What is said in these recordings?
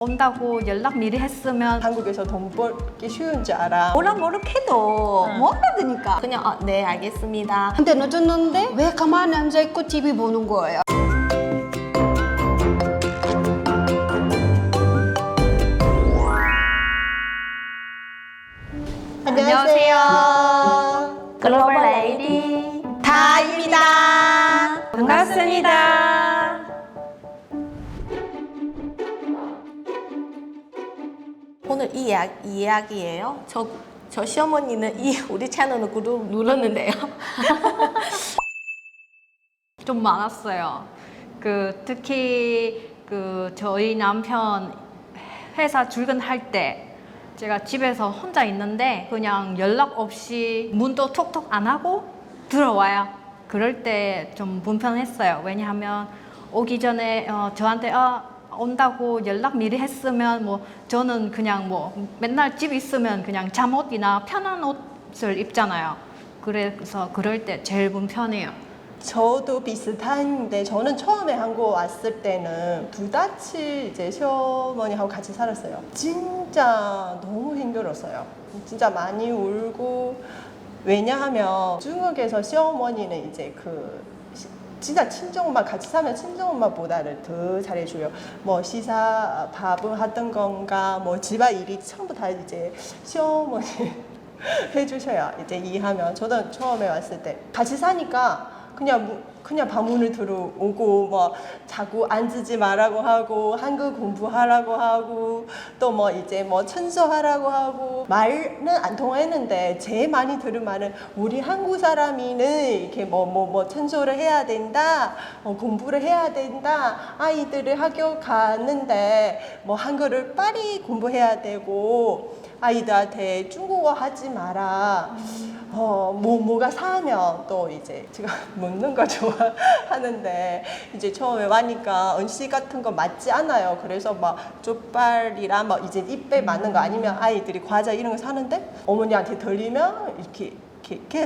온다고 연락 미리 했으면 한국에서 돈 벌기 쉬운 줄 알아. 모락모락해도 못 알아듣니까 그냥 네 알겠습니다. 근데 늦었는데 왜 가만히 앉아있고 TV 보는 거예요? 안녕하세요. 글로벌 레이디 다입니다. 반갑습니다. 오늘 이 이야기예요. 저 시어머니는 우리 채널을 구독 눌렀는데요. 좀 많았어요. 특히 저희 남편 회사 출근할 때 제가 집에서 혼자 있는데 그냥 연락 없이 문도 톡톡 안 하고 들어와요. 그럴 때 좀 불편했어요. 왜냐하면 오기 전에 저한테 온다고 연락 미리 했으면 저는 그냥 맨날 집 있으면 그냥 잠옷이나 편한 옷을 입잖아요. 그래서 그럴 때 제일 불편해요. 저도 비슷한데 저는 처음에 한국 왔을 때는 부다치 이제 시어머니하고 같이 살았어요. 진짜 너무 힘들었어요. 진짜 많이 울고 왜냐하면 중국에서 시어머니는 이제 진짜 친정엄마 같이 살면 친정엄마보다를 더 잘해줘요. 시사 밥을 하던 건가 집안일이 전부 다 이제 시어머니 해주셔야 이제 이해하면 저도 처음에 왔을 때 같이 사니까 그냥 방문을 들어오고 자꾸 앉지 말라고 하고 한국 공부하라고 하고 또 이제 청소하라고 하고 말은 안 통했는데 제일 많이 들은 말은 우리 한국 사람이는 이렇게 청소를 해야 된다 공부를 해야 된다 아이들을 학교 가는데 한국어를 빨리 공부해야 되고 아이들한테 중국어 하지 마라. 뭐가 사면 또 이제 제가 먹는 거 좋아하는데 이제 처음에 와니까 음식 같은 거 맞지 않아요. 그래서 족발이랑 이제 입에 맞는 거 아니면 아이들이 과자 이런 거 사는데 어머니한테 들리면 이렇게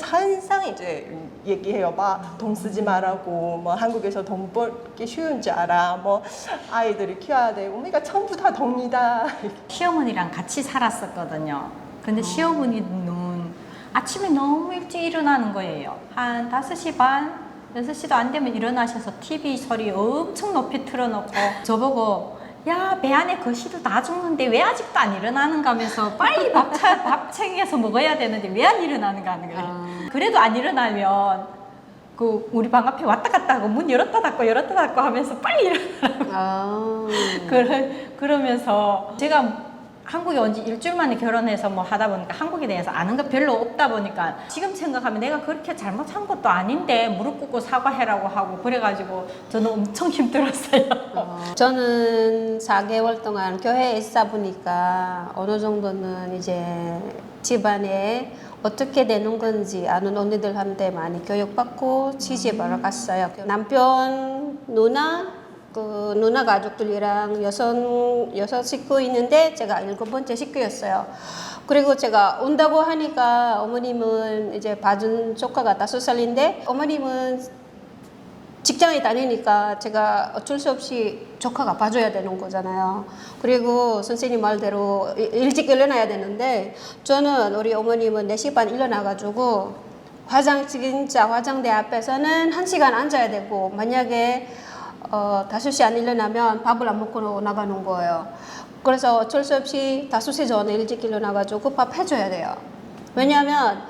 항상 이제 얘기해요. 돈 쓰지 말라고 한국에서 돈 벌기 쉬운 줄 알아. 아이들이 키워야 되고 그러니까 전부 다 돈이다. 시어머니랑 같이 살았었거든요. 근데 시어머니는 아침에 너무 일찍 일어나는 거예요. 한 5시 반, 6시도 안 되면 일어나셔서 TV 소리 엄청 높이 틀어놓고 저보고 야, 배 안에 거실을 다 죽는데 왜 아직도 안 일어나는가 하면서 빨리 밥 챙겨서 먹어야 되는데 왜 안 일어나는가 하는 거예요. 그래도 안 일어나면 우리 방 앞에 왔다 갔다 하고 문 열었다 닫고 하면서 빨리 일어나라고. 그러면서 제가 한국에 온 지 일주일 만에 결혼해서 하다 보니까 한국에 대해서 아는 거 별로 없다 보니까 지금 생각하면 내가 그렇게 잘못한 것도 아닌데 무릎 꿇고 사과해라고 하고 그래가지고 저는 엄청 힘들었어요. 저는 4개월 동안 교회에 있다 보니까 어느 정도는 이제 집안에 어떻게 되는 건지 아는 언니들한테 많이 교육받고 시집을 갔어요. 남편, 누나 가족들이랑 여섯 식구 있는데 제가 7번째 식구였어요. 그리고 제가 온다고 하니까 어머님은 이제 봐준 조카가 5살인데 어머님은 직장에 다니니까 제가 어쩔 수 없이 조카가 봐줘야 되는 거잖아요. 그리고 선생님 말대로 일찍 일어나야 되는데 저는 우리 어머님은 4시 반 일어나가지고 화장대 앞에서는 1시간 앉아야 되고 만약에 5시 안 일어나면 밥을 안 먹고 나가는 거예요. 그래서 어쩔 수 없이 5시 전에 일찍 일어나가지고 밥 해줘야 돼요. 왜냐하면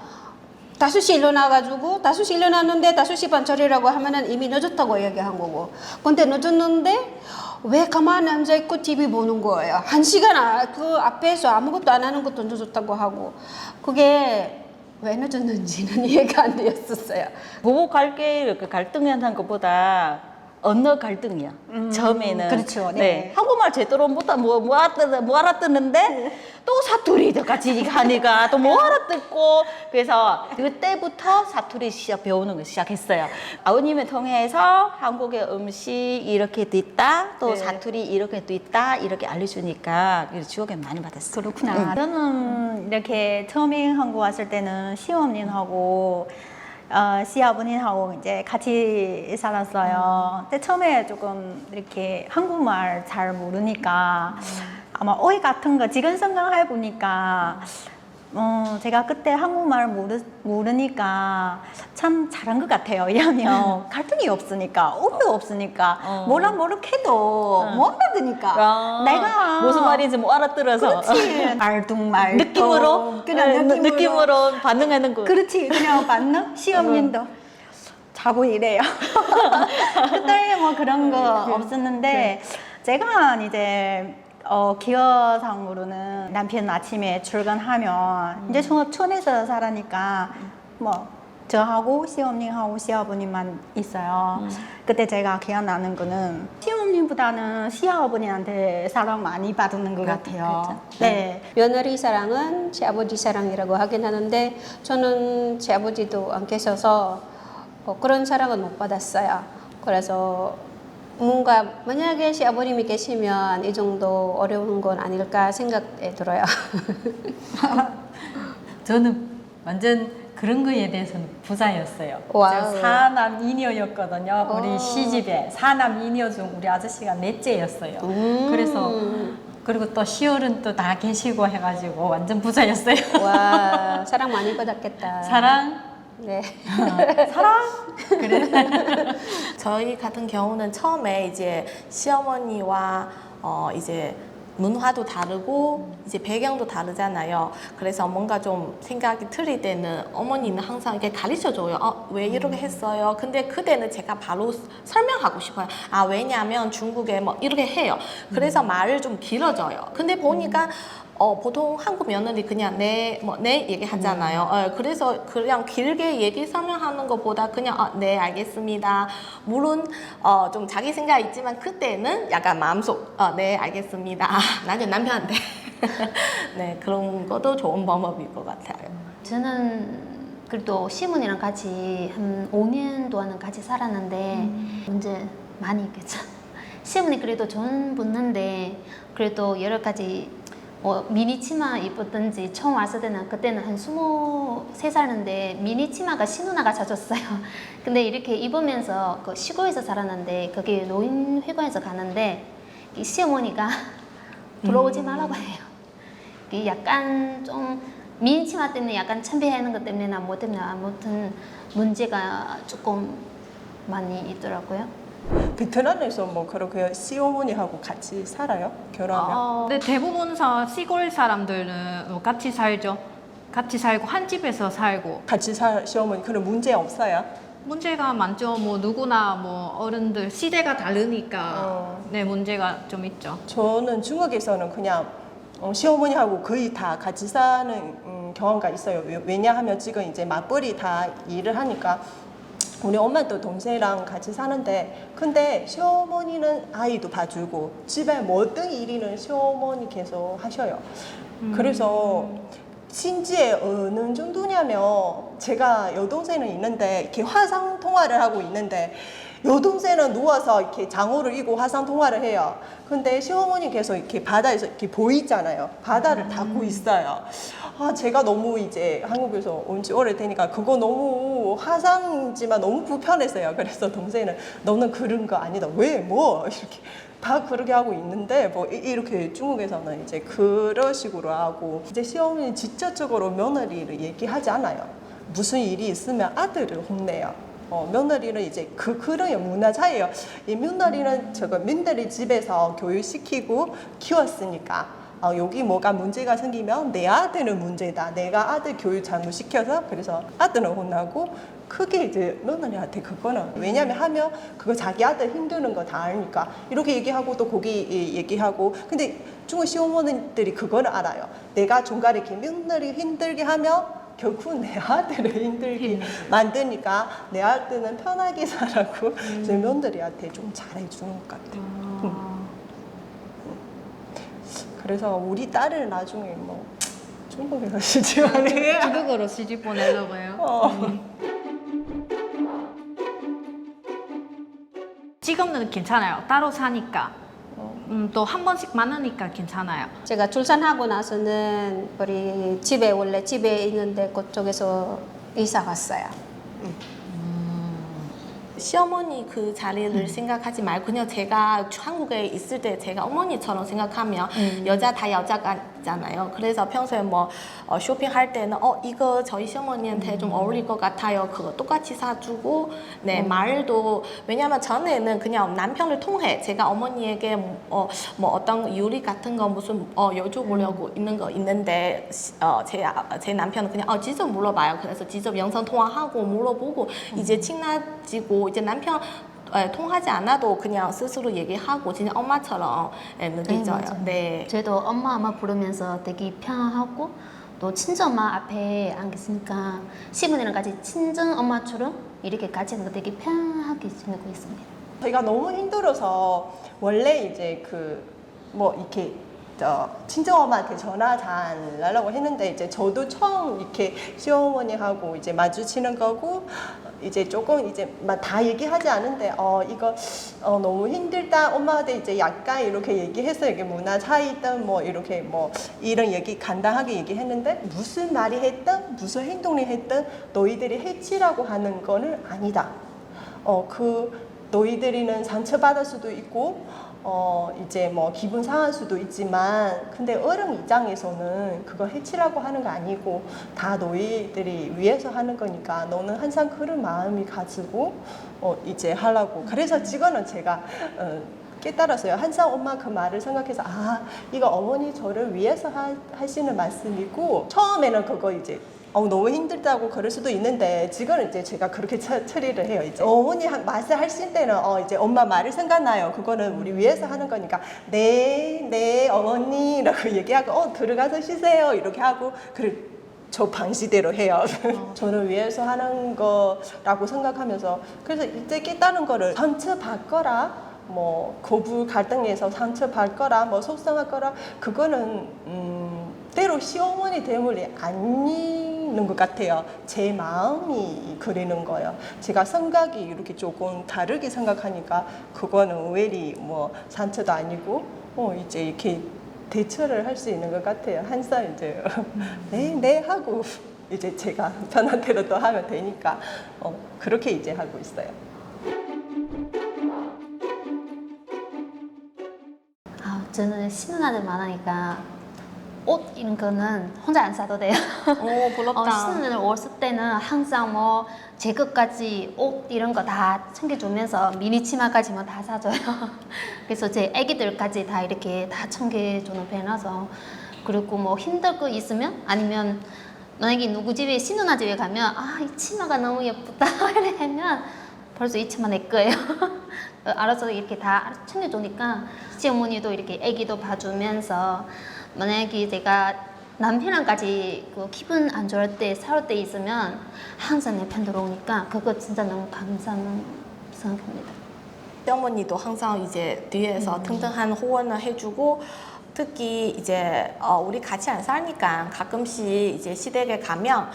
5시 일어나가지고 5시 일어났는데 5시 반 절이라고 하면은 이미 늦었다고 얘기한 거고. 근데 늦었는데 왜 가만히 앉아있고 TV 보는 거예요. 1시간 그 앞에서 아무것도 안 하는 것도 늦었다고 하고. 그게 왜 늦었는지는 이해가 안 되었었어요. 부부 관계 갈등이라는 것보다 언어 갈등이야. 처음에는. 그렇죠. 네. 한국말 제대로 못 알아듣는데 또 사투리 같이 하니까 또 못 알아듣고 그래서 그때부터 사투리 배우는 거 시작했어요. 아버님을 통해서 한국의 음식 이렇게 돼 있다, 또 사투리 이렇게 돼 있다 이렇게 알려주니까 지옥에 많이 받았어요. 그렇구나. 저는 이렇게 처음에 한국 왔을 때는 시어머님하고 시아버님하고 이제 같이 살았어요. 근데 처음에 조금 이렇게 한국말 잘 모르니까 아마 어휘 같은 거 지금 생각해 보니까 제가 그때 한국말 모르니까 참 잘한 것 같아요. 왜냐면 갈등이 없으니까, 어휘 없으니까, 뭐라 해도 못 알아듣니까. 내가 무슨 말인지 못 알아들어서 그렇지. 말둥말 느낌으로 그냥 느낌으로 반응하는 거. 그렇지. 그냥 반응? 시험님도 자고 이래요. 그때 뭐 그런 거 없었는데 제가 이제 기여상으로는 남편 아침에 출근하면 이제 촌에서 살아니까 뭐 저하고 시어머님하고 시아버님만 있어요. 그때 제가 기억나는 거는 시어머님보다는 시아버님한테 사랑 많이 받는 것 같아요. 네. 며느리 사랑은 시아버지 사랑이라고 하긴 하는데 저는 시아버지도 안 계셔서 그런 사랑은 못 받았어요. 그래서 뭔가 만약에 시아버님이 계시면 이 정도 어려운 건 아닐까 생각이 들어요. 저는 완전 그런 거에 대해서는 부자였어요. 와우. 제가 사남 이녀였거든요. 우리 시집에 사남 이녀 중 우리 아저씨가 넷째였어요. 그래서 그리고 또 시어른 또 다 계시고 해가지고 완전 부자였어요. 와, 사랑 많이 받았겠다. 사랑, 네. 사랑. 그래. 저희 같은 경우는 처음에 이제 시어머니와 이제 문화도 다르고 이제 배경도 다르잖아요. 그래서 뭔가 좀 생각이 틀릴 때는 어머니는 항상 이렇게 가르쳐줘요. 왜 이렇게 했어요? 근데 그때는 제가 바로 설명하고 싶어요. 왜냐면 중국에 뭐 이렇게 해요. 그래서 말을 좀 길어져요. 근데 보니까 보통 한국 며느리 그냥 내 얘기 하잖아요. 그래서 그냥 길게 얘기 설명하는 것보다 그냥 네 알겠습니다. 물론 좀 자기 생각 있지만 그때는 약간 마음속 네 알겠습니다. 나는 남편한테 네 그런 것도 좋은 방법일 것 같아요. 저는 그래도 시어머니랑 같이 한 5년 동안은 같이 살았는데 문제 많이 있겠죠. 시어머니 그래도 좋은 분인데 그래도 여러 가지 미니치마 입었던지 처음 왔을 때는 그때는 한 23살인데 미니치마가 신누나가 사줬어요. 근데 이렇게 입으면서 그 시골에서 살았는데 거기 노인회관에서 가는데 이 시어머니가 들어오지 말라고 해요. 이 약간 좀 미니치마 때문에 약간 참배하는 것 때문에 뭐 때문에 아무튼 문제가 조금 많이 있더라고요. 베트남에서 뭐 그렇게 시어머니하고 같이 살아요? 결혼하면? 근데 대부분 시골 사람들은 같이 살죠. 같이 살고 한 집에서 살고 같이 살 시어머니 그런 문제 없어요? 문제가 많죠. 뭐 누구나 뭐 어른들 시대가 다르니까 네 문제가 좀 있죠. 저는 중국에서는 그냥 시어머니하고 거의 다 같이 사는 경험가 있어요. 왜냐하면 지금 이제 맞벌이 다 일을 하니까 우리 엄마도 동생이랑 같이 사는데 근데 시어머니는 아이도 봐주고 집에 모든 일이는 시어머니 계속 하셔요. 그래서 심지어 어느 정도냐면 제가 여동생은 있는데 이렇게 화상 통화를 하고 있는데 여동생은 누워서 이렇게 장호를 이고 화상 통화를 해요. 근데 시어머니 계속 이렇게 바다에서 이렇게 보이잖아요. 바다를 닫고 있어요. 제가 너무 이제 한국에서 온 지 오래되니까 그거 너무 화상이지만 너무 불편했어요. 그래서 동생은 너는 그런 거 아니다. 왜? 뭐? 이렇게 다 그렇게 하고 있는데 뭐 이렇게 중국에서는 이제 그런 식으로 하고 이제 시어머니 직접적으로 며느리를 얘기하지 않아요. 무슨 일이 있으면 아들을 혼내요. 며느리는 이제 그런 문화 차이예요. 이 며느리는 며느리 집에서 교육시키고 키웠으니까 여기 뭐가 문제가 생기면 내 아들은 문제다. 내가 아들 교육 잘못시켜서 그래서 아들은 혼나고 크게 이제 며느리한테 그거는 왜냐면 하면 그거 자기 아들 힘드는 거 다 아니까 이렇게 얘기하고 또 거기 얘기하고 근데 중국 시어머니들이 그거는 알아요. 내가 중간에 이렇게 며느리 힘들게 하면 결국 내 아들을 힘들게 만드니까 내 아들은 편하게 살라고 제 며느리한테 좀 잘해주는 것 같아요. 그래서 우리 딸을 나중에 뭐 중국에서 시집하네. 중국으로 시집 보내려고 해요. 지금은 괜찮아요. 따로 사니까. 또 한 번씩 만나니까 괜찮아요. 제가 출산하고 나서는 우리 원래 집에 있는데 그쪽에서 이사 갔어요. 시어머니 그 자리를 생각하지 말고 그냥 제가 한국에 있을 때 제가 어머니처럼 생각하면 여자 다 여자잖아요. 그래서 평소에 뭐 쇼핑할 때는 이거 저희 시어머니한테 좀 어울릴 것 같아요. 그거 똑같이 사주고 네 말도 왜냐면 전에는 그냥 남편을 통해 제가 어머니에게 뭐 어떤 요리 같은 거 무슨 여쭤보려고 있는 거 있는데 제 남편은 그냥 직접 물어봐요. 그래서 직접 영상 통화하고 물어보고 이제 친해지고 이제 남편 통하지 않아도 그냥 스스로 얘기하고 진짜 엄마처럼 느껴져요. 맞아요. 네. 저도 엄마 부르면서 되게 편하고 또 친정엄마 앞에 안 계시니까 시부모님이랑 같이 친정엄마처럼 이렇게 같이 하는 거 되게 편하게 지내고 있습니다. 저희가 너무 힘들어서 원래 이제 뭐 이렇게 친정엄마한테 전화 잘하려고 했는데 이제 저도 처음 이렇게 시어머니하고 이제 마주치는 거고 이제 조금 이제 다 얘기하지 않은데 이거 너무 힘들다 엄마한테 이제 약간 이렇게 얘기해서 이게 문화 차이든 뭐 이렇게 뭐 이런 얘기 간단하게 얘기했는데 무슨 말이 했든 무슨 행동을 했든 너희들이 해치라고 하는 거는 아니다. 너희들이는 상처받을 수도 있고 이제 뭐 기분 상할 수도 있지만 근데 어른 입장에서는 그거 해치라고 하는 거 아니고 다 너희들이 위해서 하는 거니까 너는 항상 그런 마음이 가지고 이제 하려고 그래서 지금은 제가 깨달았어요. 항상 엄마 그 말을 생각해서 이거 어머니 저를 위해서 하시는 말씀이고 처음에는 그거 이제 너무 힘들다고 그럴 수도 있는데 지금은 이제 제가 그렇게 처리를 해요. 이제 어머니 말을 하실 때는 이제 엄마 말을 생각나요. 그거는 우리 위해서 하는 거니까 네 어머니라고 얘기하고 들어가서 쉬세요 이렇게 하고 저 방식대로 해요. 저를 위해서 하는 거라고 생각하면서 그래서 이때 깨달은 거를 상처받거라 뭐 고부 갈등에서 상처받거라 뭐 속상하거라 그거는 때로 시어머니 때문에 아니는 것 같아요. 제 마음이 그리는 거예요. 제가 생각이 이렇게 조금 다르게 생각하니까 그거는 의외리 뭐 상처도 아니고 이제 이렇게 대처를 할 수 있는 것 같아요. 항상 이제 네 하고 이제 제가 편한 대로 또 하면 되니까 그렇게 이제 하고 있어요. 저는 신혼아들 많으니까 옷 이런 거는 혼자 안 사도 돼요. 오 부럽다. 신혼을 왔을 때는 항상 뭐 제 것까지 옷 이런 거 다 챙겨주면서 미니 치마까지 뭐 다 사줘요. 그래서 제 애기들까지 다 이렇게 다 챙겨주는 편이라서 그리고 뭐 힘들 거 있으면 아니면 만약에 누구 집에 신혼아 집에 가면 이 치마가 너무 예쁘다 이러면 벌써 이 치마 내 거예요. 알아서 이렇게 다 챙겨주니까 시어머니도 이렇게 애기도 봐주면서 만약에 제가 남편이랑까지 기분 안 좋을 때 싸울 때 있으면 항상 내 편 들어오니까 그거 진짜 너무 감사한 생각합니다. 시어머니도 항상 이제 뒤에서 튼튼한 호언을 해주고 특히 이제 우리 같이 안 사니까 가끔씩 이제 시댁에 가면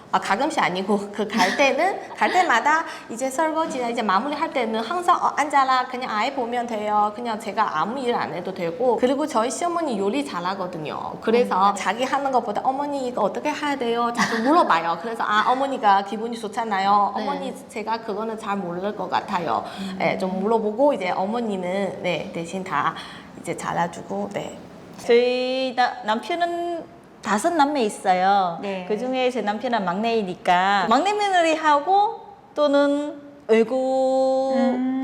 가끔씩 아니고 갈 때마다 이제 설거지나 이제 마무리할 때는 항상 앉아라 그냥 아이 보면 돼요. 그냥 제가 아무 일 안 해도 되고 그리고 저희 시어머니 요리 잘하거든요. 그래서 자기 하는 것보다 어머니 이거 어떻게 해야 돼요? 자주 물어봐요. 그래서 어머니가 기분이 좋잖아요. 네. 어머니 제가 그거는 잘 모를 것 같아요. 네, 좀 물어보고 이제 어머니는 대신 다 이제 잘해주고 네. 저희 남편은 5남매 있어요. 네. 그 중에 제 남편은 막내이니까 막내 며느리하고 또는 외국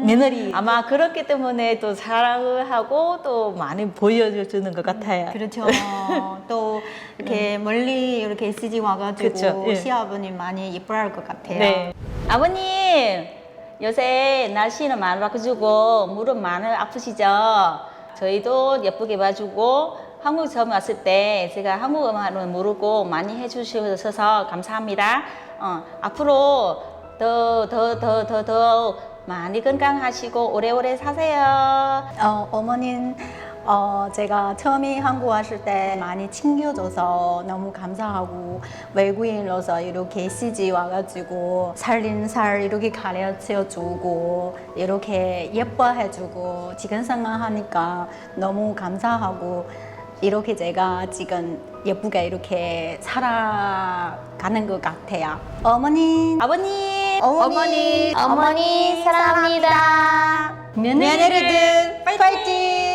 며느리 아마 그렇기 때문에 또 사랑을 하고 또 많이 보여주는 것 같아요. 그렇죠. 또 이렇게 멀리 이렇게 SG 와가지고 그쵸, 예. 시아버님 많이 예뻐할 것 같아요. 네. 아버님 요새 날씨는 많이 바꿔주고 무릎 많이 아프시죠? 저희도 예쁘게 봐주고 한국 처음 왔을 때 제가 한국어만 모르고 많이 해주셔서 감사합니다. 앞으로 더 많이 건강하시고 오래오래 사세요. 어머님, 제가 처음에 한국 왔을 때 많이 챙겨줘서 너무 감사하고 외국인으로서 이렇게 CG 와가지고 살린 살 이렇게 가르쳐주고 이렇게 예뻐해주고 지금 생각하니까 너무 감사하고 이렇게 제가 지금 예쁘게 이렇게 살아가는 것 같아요. 어머님, 아버님 어머니 어머니 사랑합니다. 며느리들 파이팅!